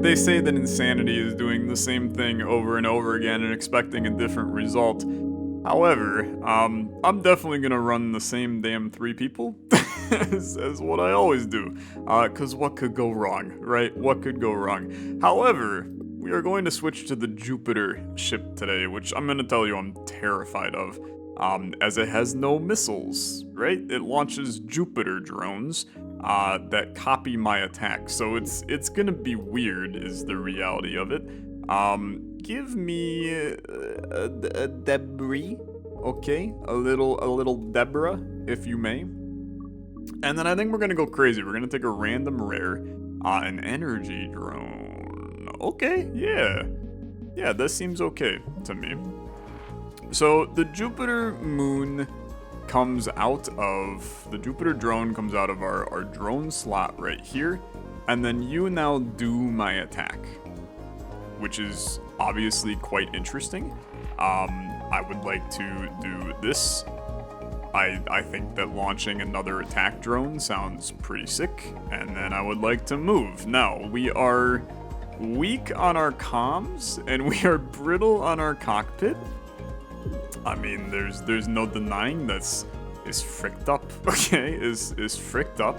they say that insanity is doing the same thing over and over again and expecting a different result. However, I'm definitely gonna run the same damn 3 people as what I always do. Cause what could go wrong, right? What could go wrong? However, we are going to switch to the Jupiter ship today, which I'm gonna tell you I'm terrified of. As it has no missiles, right? It launches Jupiter drones that copy my attack, so it's gonna be weird is the reality of it. Give me a debris, okay? A little Deborah, if you may. And then I think we're gonna go crazy. We're gonna take a random rare, an energy drone. Okay, yeah. Yeah, this seems okay to me. So the Jupiter moon comes out of, the Jupiter drone comes out of our drone slot right here. And then you now do my attack, which is obviously quite interesting. I would like to do this. I think that launching another attack drone sounds pretty sick, and then I would like to move. Now, we are weak on our comms, and we are brittle on our cockpit. I mean, there's no denying this is fricked up, okay? Is fricked up,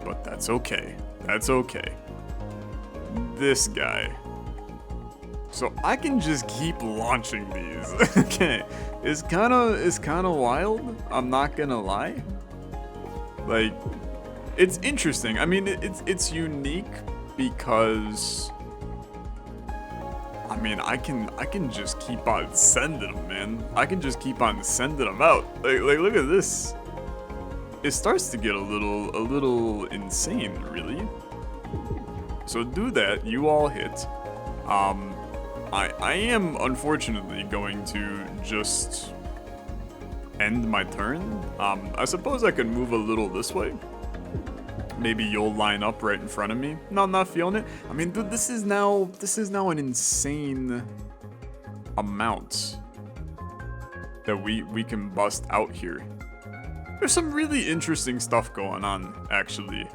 but that's okay. That's okay. This guy. So I can just keep launching these. Okay, it's kind of wild. I'm not gonna lie. Like, it's interesting. I mean, it's unique because I mean, I can just keep on sending them, man. I can just keep on sending them out. Like look at this. It starts to get a little insane, really. So do that. You all hit. I am unfortunately going to just end my turn. I suppose I could move a little this way. Maybe you'll line up right in front of me. No, I'm not feeling it. I mean, dude, this is now an insane amount that we can bust out here. There's some really interesting stuff going on, actually.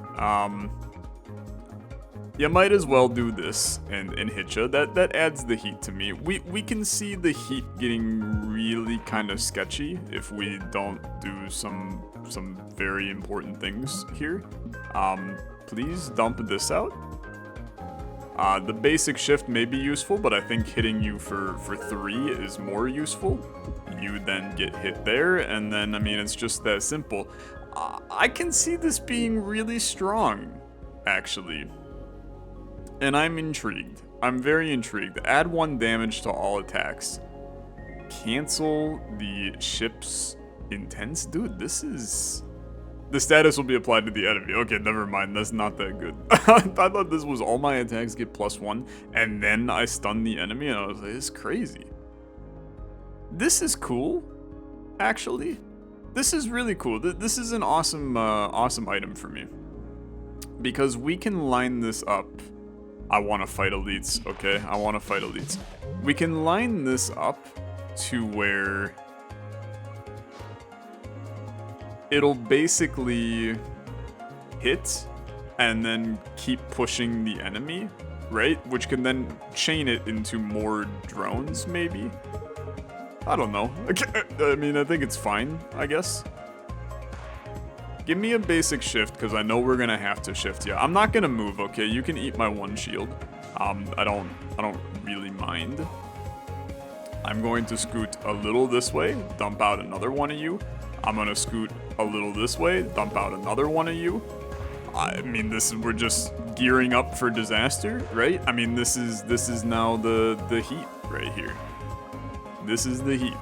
You might as well do this and hit ya. That adds the heat to me. We can see the heat getting really kind of sketchy if we don't do some very important things here. Please dump this out. The basic shift may be useful, but I think hitting you for 3 is more useful. You then get hit there, and then, I mean, it's just that simple. I can see this being really strong, actually. And I'm intrigued. I'm very intrigued. Add 1 damage to all attacks. Cancel the ship's intense. Dude, this is... The status will be applied to the enemy. Okay, never mind. That's not that good. I thought this was all my attacks get +1, and then I stun the enemy, and I was like, this is crazy. This is cool, actually. This is really cool. This is an awesome, awesome item for me. Because we can line this up. I want to fight elites, okay? I want to fight elites. We can line this up to where it'll basically hit and then keep pushing the enemy, right? Which can then chain it into more drones, maybe? I don't know. I mean, I think it's fine, I guess. Give me a basic shift, because I know we're gonna have to shift. Yeah, I'm not gonna move, okay? You can eat my 1 shield. I don't really mind. I'm going to scoot a little this way, dump out another one of you. I'm gonna scoot a little this way, dump out another one of you. I mean, we're just gearing up for disaster, right? I mean, this is now the heat right here. This is the heat.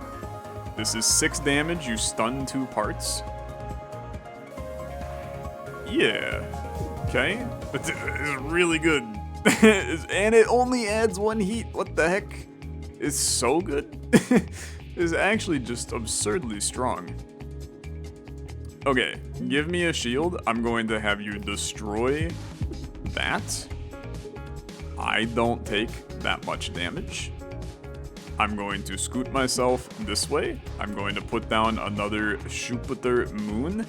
This is 6 damage. You stun 2 parts. Yeah. Okay. It's really good. And it only adds 1 heat. What the heck? It's so good. It's actually just absurdly strong. Okay, give me a shield. I'm going to have you destroy that. I don't take that much damage. I'm going to scoot myself this way. I'm going to put down another Jupiter moon.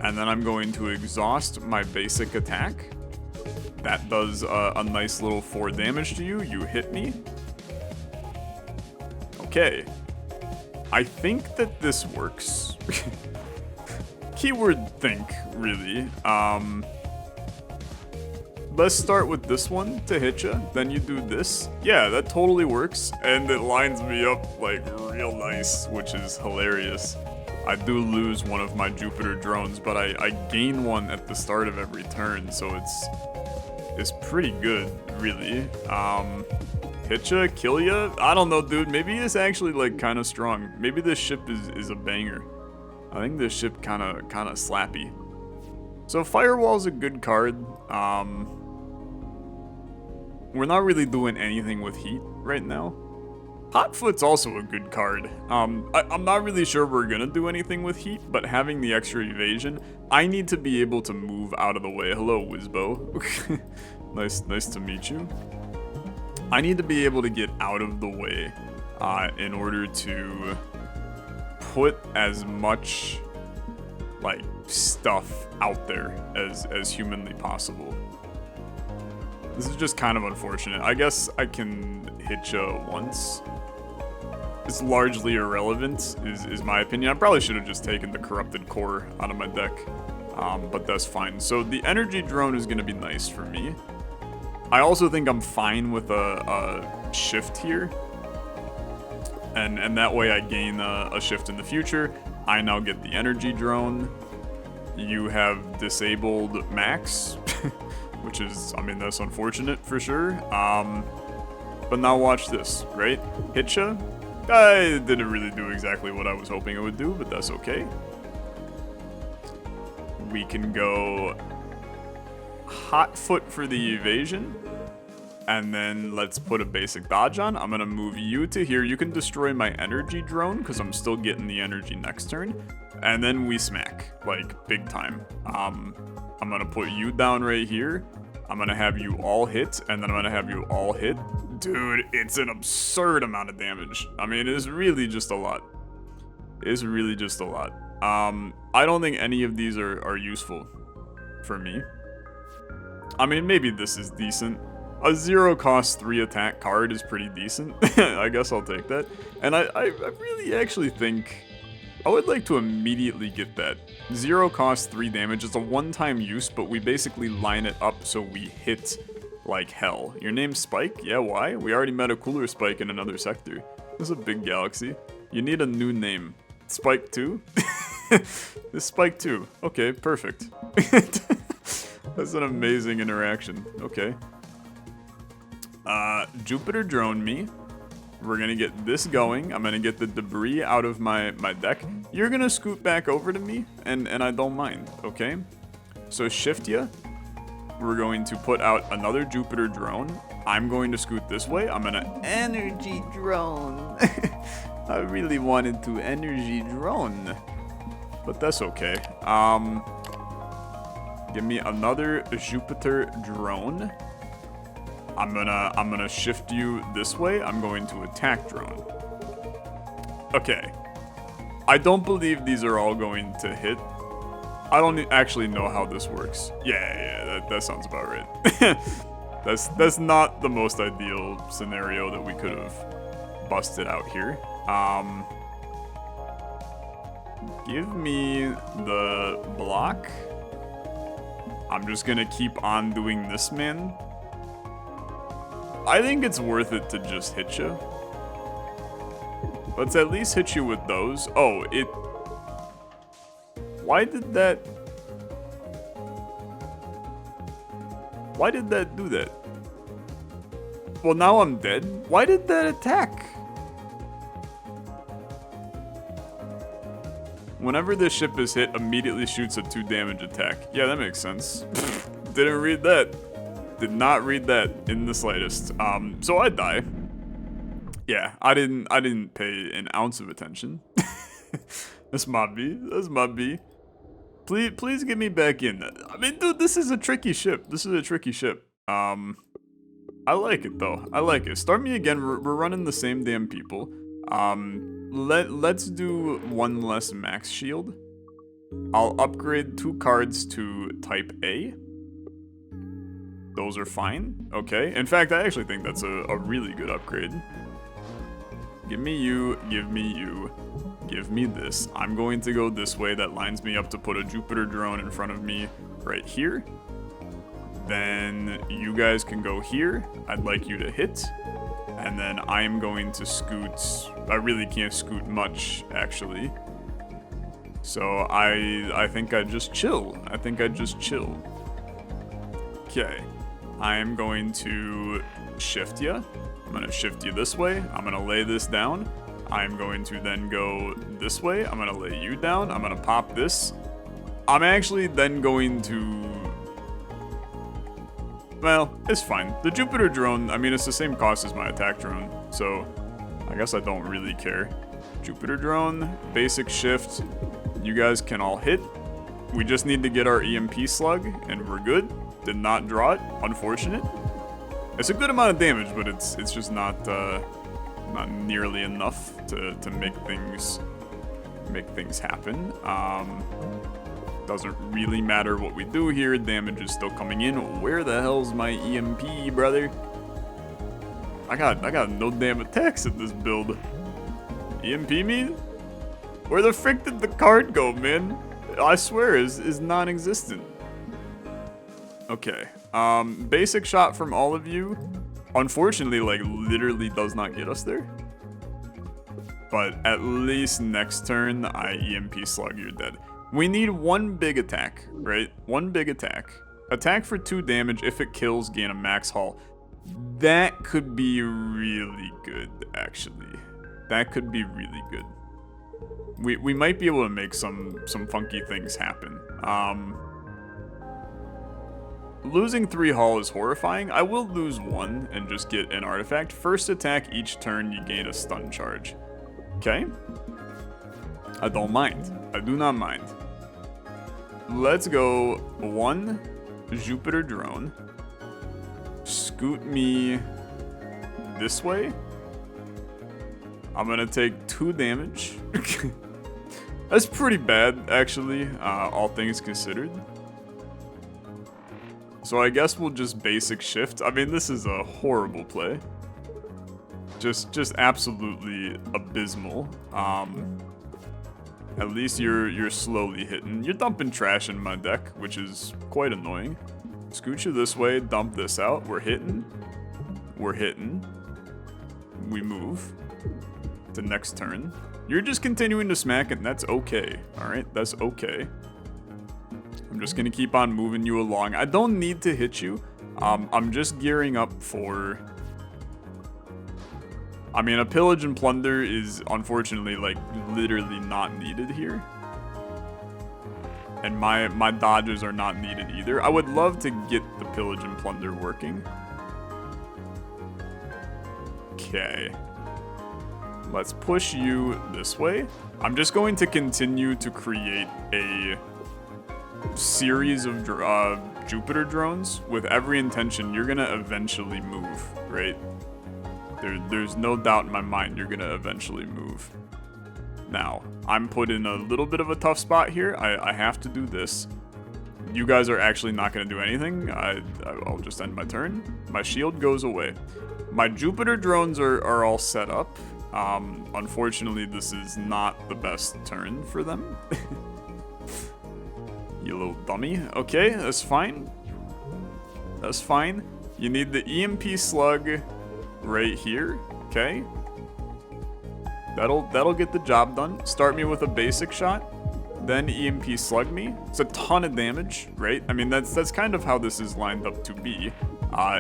And then I'm going to exhaust my basic attack. That does a nice little 4 damage to you. You hit me. Okay. I think that this works. Keyword think, really. Let's start with this one to hit you. Then you do this. Yeah, that totally works. And it lines me up like real nice, which is hilarious. I do lose one of my Jupiter drones, but I gain one at the start of every turn, so it's pretty good, really. Hit ya, kill ya? I don't know, dude. Maybe it's actually like kind of strong. Maybe this ship is a banger. I think this ship kind of slappy. So Firewall's a good card. We're not really doing anything with heat right now. Hotfoot's also a good card. I'm not really sure we're gonna do anything with heat, but having the extra evasion, I need to be able to move out of the way. Hello, Wizbo. Nice to meet you. I need to be able to get out of the way in order to put as much like stuff out there as humanly possible. This is just kind of unfortunate. I guess I can hit you once. It's largely irrelevant, is my opinion. I probably should have just taken the Corrupted Core out of my deck, but that's fine. So the energy drone is going to be nice for me. I also think I'm fine with a shift here, and that way I gain a shift in the future. I now get the energy drone. You have disabled Max, which is, I mean, that's unfortunate for sure. But now watch this, right? Hitcha. I didn't really do exactly what I was hoping it would do, but that's okay. We can go Hot Foot for the evasion. And then let's put a basic dodge on. I'm gonna move you to here. You can destroy my energy drone because I'm still getting the energy next turn. And then we smack, like big time. I'm gonna put you down right here. I'm gonna have you all hit, and then I'm gonna have you all hit. Dude, it's an absurd amount of damage. I mean, it's really just a lot. It's really just a lot. I don't think any of these are useful for me. I mean, maybe this is decent. A 0-cost 3 attack card is pretty decent. I guess I'll take that. And I really actually think I would like to immediately get that. 0-cost 3 damage. It's a one-time use, but we basically line it up so we hit like hell. Your name's Spike? Yeah, why? We already met a cooler Spike in another sector. This is a big galaxy. You need a new name. Spike 2? This Spike 2. Okay, perfect. That's an amazing interaction. Okay. Jupiter drone me. We're gonna get this going. I'm gonna get the debris out of my deck. You're gonna scoot back over to me, and I don't mind, okay? So shift ya. We're going to put out another Jupiter drone. I'm going to scoot this way. I'm gonna energy drone. I really wanted to energy drone, but that's okay. Give me another Jupiter drone. I'm gonna shift you this way. I'm going to attack drone. Okay. I don't believe these are all going to hit. I don't actually know how this works. Yeah, that sounds about right. That's not the most ideal scenario that we could have busted out here. Give me the block. I'm just gonna keep on doing this, man. I think it's worth it to just hit you. Let's at least hit you with those. Oh, it... Why did that do that? Well, now I'm dead. Why did that attack? Whenever this ship is hit, immediately shoots a 2 damage attack. Yeah, that makes sense. Didn't read that. Did not read that in the slightest. So I die. Yeah, I didn't pay an ounce of attention. That's my B. That's my B. Please get me back in. I mean, dude, this is a tricky ship. This is a tricky ship. I like it though. I like it. Start me again. We're running the same damn people. Let's do one less max shield. I'll upgrade 2 cards to type A. Those are fine. Okay. In fact, I actually think that's a really good upgrade. Give me you, give me you, give me this. I'm going to go this way. That lines me up to put a Jupiter drone in front of me right here. Then you guys can go here. I'd like you to hit. And then I'm going to scoot. I really can't scoot much, actually. So I think I just chill. I think I just chill. Okay. I am going to shift you. I'm going to shift you this way. I'm going to lay this down. I'm going to then go this way. I'm going to lay you down. I'm going to pop this. I'm actually then going to... Well, it's fine. The Jupiter drone, I mean, it's the same cost as my attack drone, so I guess I don't really care. Jupiter drone, basic shift. You guys can all hit. We just need to get our EMP slug, and we're good. Did not draw it, unfortunate. It's a good amount of damage, but it's just not nearly enough to make things happen. Doesn't really matter what we do here. Damage is still coming in. Where the hell's my EMP, brother? I got no damn attacks in this build. EMP me? Where the frick did the card go, man? I swear is non-existent. Okay. Basic shot from all of you. Unfortunately, like, literally does not get us there. But at least next turn, I EMP slug, you're dead. We need one big attack, right? One big attack. Attack for 2 damage. If it kills, gain a max haul. That could be really good, actually. That could be really good. We might be able to make some funky things happen. Losing 3 haul is horrifying. I will lose 1 and just get an artifact. First attack each turn, you gain a stun charge. Okay? I don't mind. I do not mind. Let's go 1 Jupiter drone. Scoot me this way. I'm gonna take 2 damage. That's pretty bad, actually, all things considered. So I guess we'll just basic shift. I mean, this is a horrible play. Just absolutely abysmal. At least you're slowly hitting. You're dumping trash in my deck, which is quite annoying. Scoot you this way, dump this out. We're hitting. We're hitting. We move to next turn. You're just continuing to smack it, and that's okay. Alright, that's okay. I'm just gonna keep on moving you along. I don't need to hit you. I'm just gearing up for... I mean, a pillage and plunder is unfortunately, like, literally not needed here. And my dodges are not needed either. I would love to get the pillage and plunder working. Okay. Let's push you this way. I'm just going to continue to create a series of Jupiter drones with every intention you're gonna eventually move, right? There's no doubt in my mind you're gonna eventually move. Now, I'm put in a little bit of a tough spot here. I have to do this. You guys are actually not gonna do anything. I'll just end my turn. My shield goes away. My Jupiter drones are all set up. Unfortunately, this is not the best turn for them. You little dummy. Okay, that's fine. That's fine. You need the EMP slug right here. Okay. That'll get the job done. Start me with a basic shot, then EMP slug me. It's a ton of damage, right? I mean, that's kind of how this is lined up to be.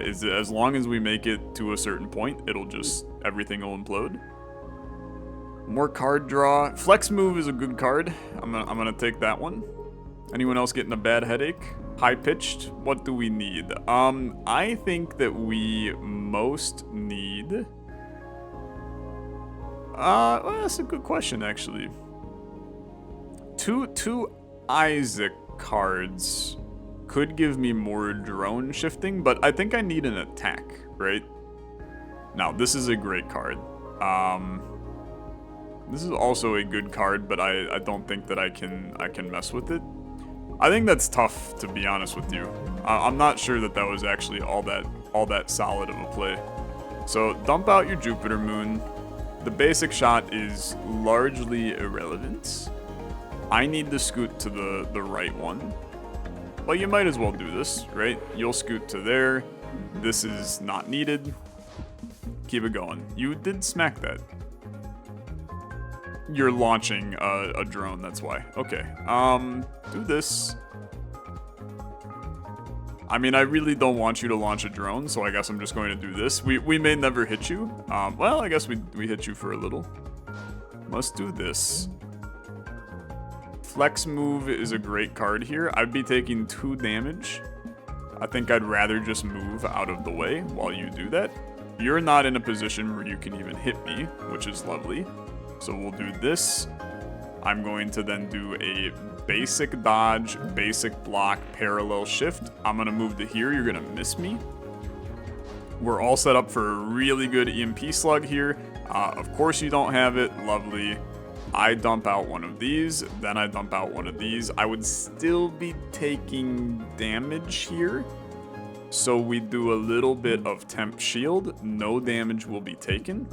Is that as long as we make it to a certain point, everything will implode. More card draw. Flex move is a good card. I'm gonna take that one. Anyone else getting a bad headache? High pitched. What do we need? I think that we most need. Well, that's a good question actually. Two Isaac cards could give me more drone shifting, but I think I need an attack, right? Now, this is a great card. This is also a good card, but I don't think that I can mess with it. I think that's tough, to be honest with you. I'm not sure that that was actually all that solid of a play. So dump out your Jupiter Moon. The basic shot is largely irrelevant. I need to scoot to the right one. But you might as well do this, right? You'll scoot to there. This is not needed. Keep it going. You did smack that. You're launching a drone, that's why. Okay, do this. I mean, I really don't want you to launch a drone, so I guess I'm just going to do this. We may never hit you. Well, I guess we hit you for a little. Let's do this. Flex Move is a great card here. I'd be taking 2 damage. I think I'd rather just move out of the way while you do that. You're not in a position where you can even hit me, which is lovely. So we'll do this. I'm going to then do a basic dodge, basic block, parallel shift. I'm going to move to here. You're going to miss me. We're all set up for a really good EMP slug here. Of course you don't have it. Lovely. I dump out one of these, then I dump out one of these. I would still be taking damage here. So we do a little bit of temp shield. No damage will be taken.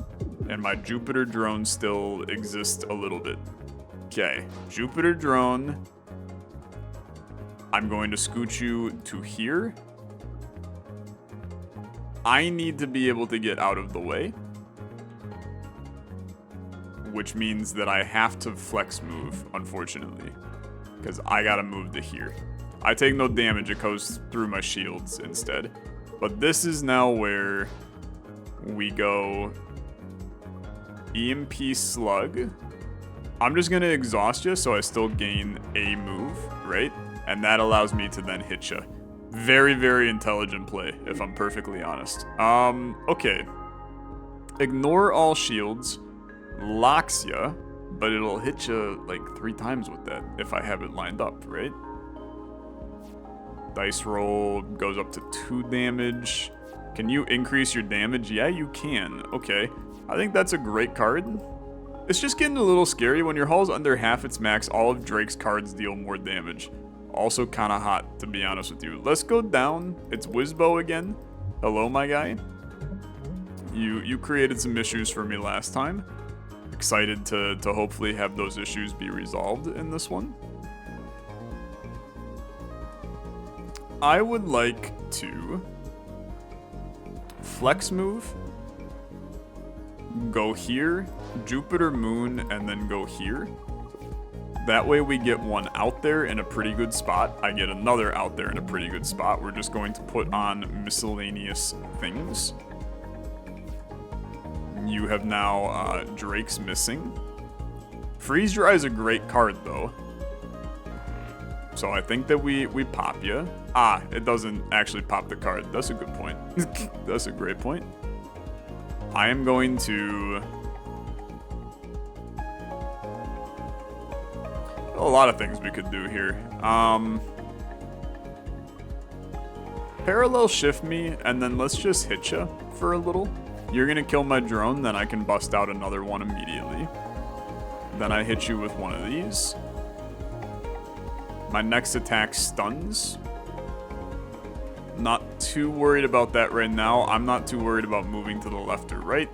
And my Jupiter drone still exists a little bit. Okay, Jupiter drone. I'm going to scoot you to here. I need to be able to get out of the way, which means that I have to flex move, unfortunately, because I gotta move to here. I take no damage, it goes through my shields instead. But this is now where we go EMP slug. I'm just gonna exhaust you so I still gain a move, right? And that allows me to then hit you. Very, very intelligent play, if I'm perfectly honest. Okay. Ignore all shields. Locks ya, but it'll hit you like 3 times with that if I have it lined up, right? Dice roll goes up to 2 damage. Can you increase your damage? Yeah, you can. Okay. I think that's a great card. It's just getting a little scary. When your hull's under half its max, all of Drake's cards deal more damage. Also kind of hot, to be honest with you. Let's go down. It's Wizbo again. Hello, my guy. You created some issues for me last time. Excited to hopefully have those issues be resolved in this one. I would like to flex move, go here, Jupiter Moon, and then go here. That way we get one out there in a pretty good spot. I get another out there in a pretty good spot. We're just going to put on miscellaneous things. You have now Drake's missing. Freeze Dry is a great card though. So I think that we pop you. Ah, it doesn't actually pop the card. That's a good point. That's a great point. I am going to... a lot of things we could do here. Parallel shift me, and then let's just hit you for a little. You're gonna kill my drone, then I can bust out another one immediately. Then I hit you with one of these. My next attack stuns. Not too worried about that right now. I'm not too worried about moving to the left or right.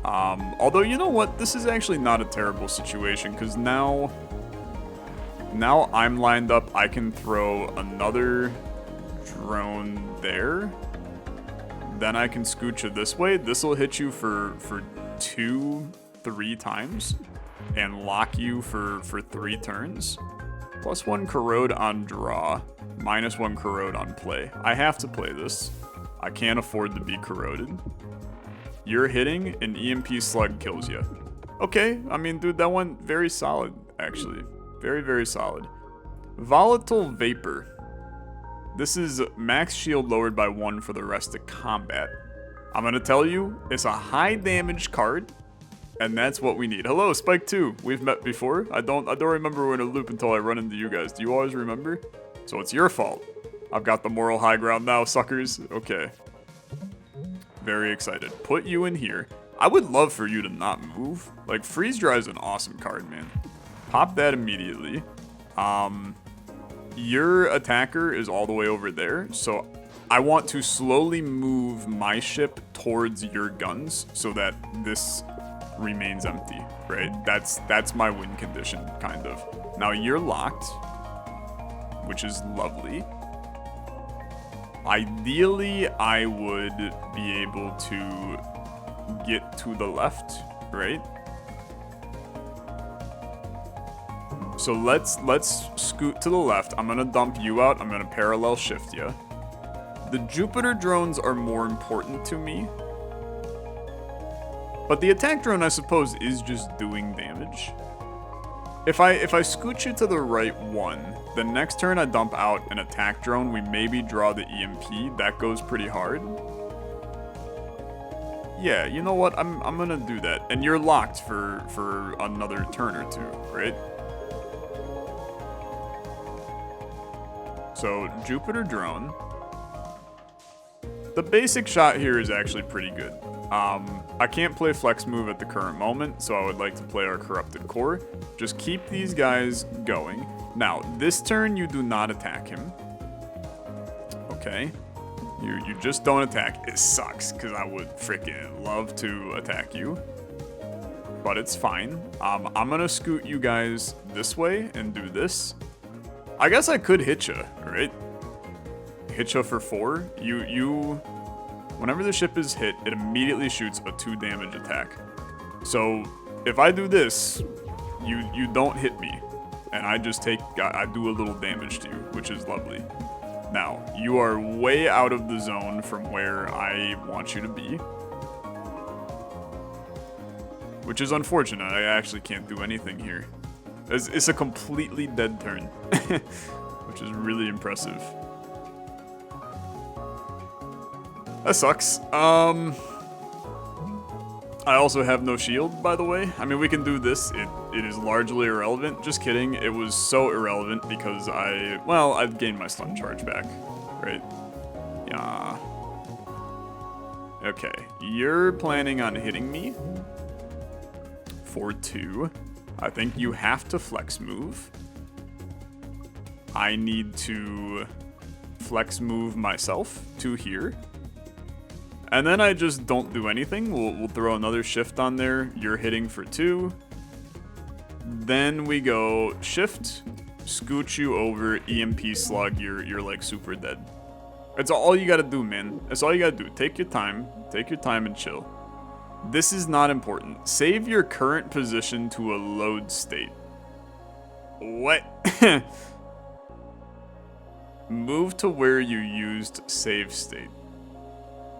Although, you know what? This is actually not a terrible situation, because now I'm lined up. I can throw another drone there. Then I can scoot you this way. This will hit you for 2-3 times and lock you for 3 turns. +1 corrode on draw, -1 corrode on play. I have to play this. I can't afford to be corroded. You're hitting, an EMP slug kills you. Okay, I mean, dude, that went very solid, actually. Very, very solid. Volatile Vapor. This is max shield lowered by 1 for the rest of combat. I'm gonna tell you, it's a high damage card, and that's what we need. Hello, Spike 2. We've met before. I don't remember we're in a loop until I run into you guys. Do you always remember? So it's your fault. I've got the moral high ground now, suckers. Okay. Very excited. Put you in here. I would love for you to not move. Like, Freeze Dry is an awesome card, man. Pop that immediately. your attacker is all the way over there, so I want to slowly move my ship towards your guns so that this remains empty, right? That's my win condition, kind of. Now you're locked, which is lovely. Ideally, I would be able to get to the left, right? So let's scoot to the left. I'm gonna dump you out. I'm gonna parallel shift you. The Jupiter drones are more important to me. But the attack drone, I suppose, is just doing damage. If I scoot you to the right one, the next turn I dump out an attack drone, we maybe draw the EMP. That goes pretty hard. Yeah, you know what? I'm gonna do that. And you're locked for another turn or two, right? So, Jupiter drone. The basic shot here is actually pretty good. I can't play flex move at the current moment, so I would like to play our corrupted core. Just keep these guys going. Now, this turn you do not attack him. Okay. You just don't attack. It sucks, because I would freaking love to attack you. But it's fine. I'm gonna scoot you guys this way and do this. I guess I could hit you, right? Hit you for 4. Whenever the ship is hit, it immediately shoots a 2 damage attack. So if I do this, you don't hit me, and I do a little damage to you, which is lovely. Now, you are way out of the zone from where I want you to be, which is unfortunate. I actually can't do anything here. It's a completely dead turn, which is really impressive. That sucks. I also have no shield, by the way. I mean, we can do this. It is largely irrelevant. Just kidding. It was so irrelevant because I've gained my stun charge back, right? Yeah. Okay, you're planning on hitting me for 2. I think you have to flex move. I need to flex move myself to here. And then I just don't do anything. We'll throw another shift on there. You're hitting for 2. Then we go shift, scoot you over, EMP slug, you're like super dead. That's all you gotta do, man. That's all you gotta do. Take your time and chill. This is not important. Save your current position to a load state. What? Move to where you used save state.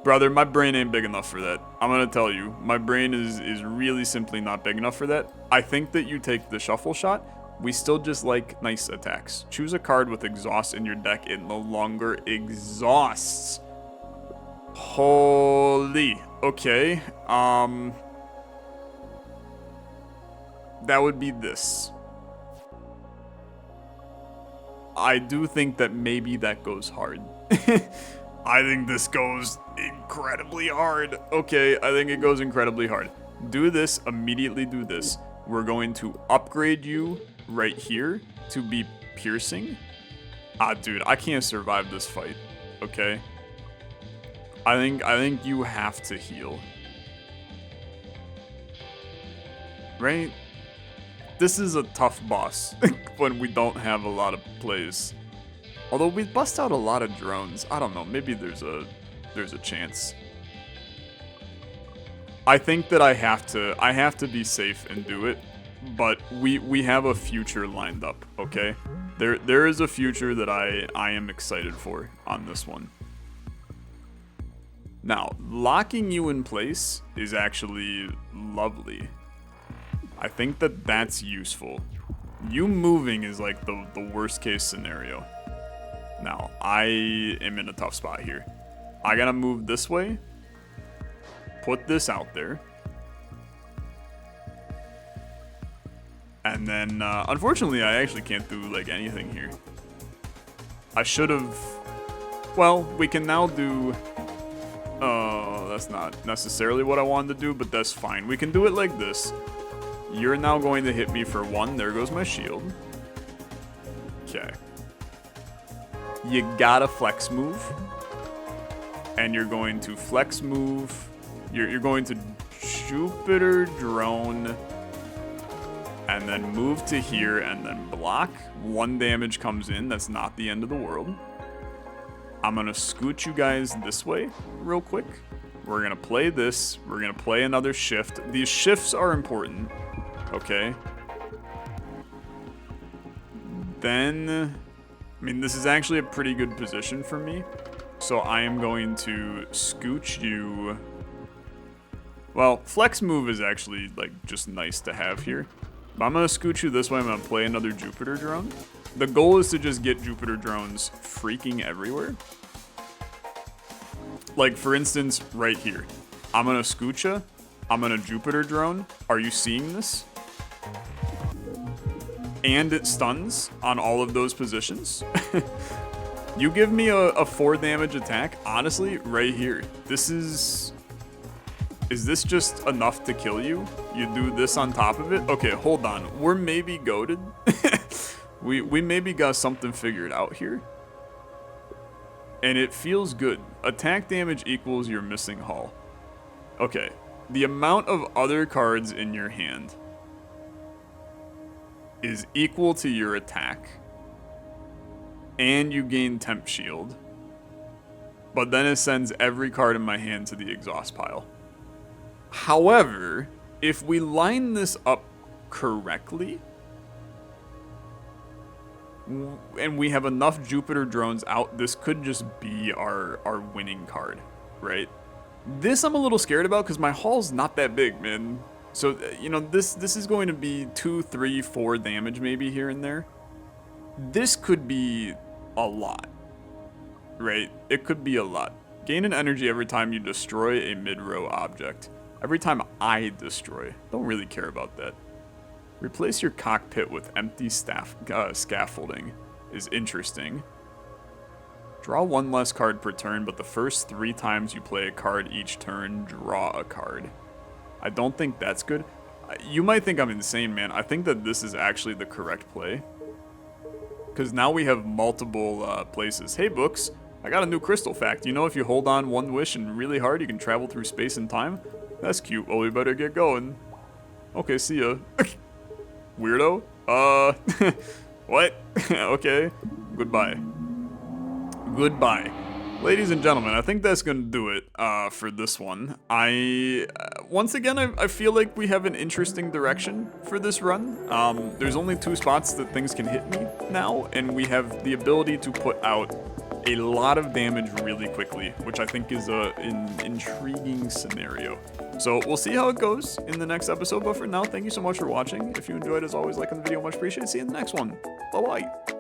Brother, my brain ain't big enough for that. I'm gonna tell you, my brain is really simply not big enough for that. I think that you take the shuffle shot. We still just like nice attacks. Choose a card with exhaust in your deck. It no longer exhausts. Holy. Okay. That would be this. I do think that maybe that goes hard. I think this goes incredibly hard. Okay, I think it goes incredibly hard. Do this, immediately do this. We're going to upgrade you right here to be piercing. Dude, I can't survive this fight. Okay. I think you have to heal. Right? This is a tough boss when we don't have a lot of plays. Although we bust out a lot of drones. I don't know, maybe there's a chance. I think that I have to be safe and do it, but we have a future lined up, okay? There is a future that I am excited for on this one. Now, locking you in place is actually lovely. I think that that's useful. You moving is like the worst case scenario. Now, I am in a tough spot here. I gotta move this way. Put this out there. And then, unfortunately, I actually can't do, like, anything here. I should have... Well, we can now do... Oh, that's not necessarily what I wanted to do, but that's fine. We can do it like this. You're now going to hit me for 1. There goes my shield. Okay. you gotta flex move. And you're going to flex move. You're going to Jupiter drone. And then move to here and then block. 1 damage comes in. That's not the end of the world. I'm going to scoot you guys this way real quick. We're going to play this. We're going to play another shift. These shifts are important. Okay. Then, I mean, this is actually a pretty good position for me. So I am going to scooch you. Well, flex move is actually like just nice to have here. But I'm going to scooch you this way. I'm going to play another Jupiter drone. The goal is to just get Jupiter drones freaking everywhere. Like, for instance, right here. I'm going to scooch you. I'm going to Jupiter drone. Are you seeing this? And it stuns on all of those positions. You give me a 4 damage attack. Honestly, right here. This is... Is this just enough to kill you? You do this on top of it? Okay, hold on. We're maybe goated. we maybe got something figured out here. And it feels good. Attack damage equals your missing hull. Okay. The amount of other cards in your hand is equal to your attack. And you gain temp shield. But then it sends every card in my hand to the exhaust pile. However, if we line this up correctly, and we have enough Jupiter drones out, this could just be our winning card, right? This I'm a little scared about because my hull's not that big, man. So, you know, this is going to be 2, 3, 4 damage maybe here and there. This could be a lot, right? It could be a lot. Gain an energy every time you destroy a mid-row object. Every time I destroy. Don't really care about that. Replace your cockpit with empty scaffolding is interesting. Draw 1 less card per turn, but the first 3 times you play a card each turn, draw a card. I don't think that's good. You might think I'm insane, man. I think that this is actually the correct play. Because now we have multiple places. Hey, books. I got a new crystal fact. You know, if you hold on 1 wish and really hard, you can travel through space and time? That's cute. Well, we better get going. Okay, see ya. Weirdo? What? Okay. Goodbye. Goodbye. Ladies and gentlemen, I think that's gonna do it for this one. Once again, I feel like we have an interesting direction for this run. There's only 2 spots that things can hit me now, and we have the ability to put out a lot of damage really quickly, which I think is an intriguing scenario. So we'll see how it goes in the next episode, but for now, thank you so much for watching. If you enjoyed, as always, like on the video, much appreciated. See you in the next one. Bye-bye.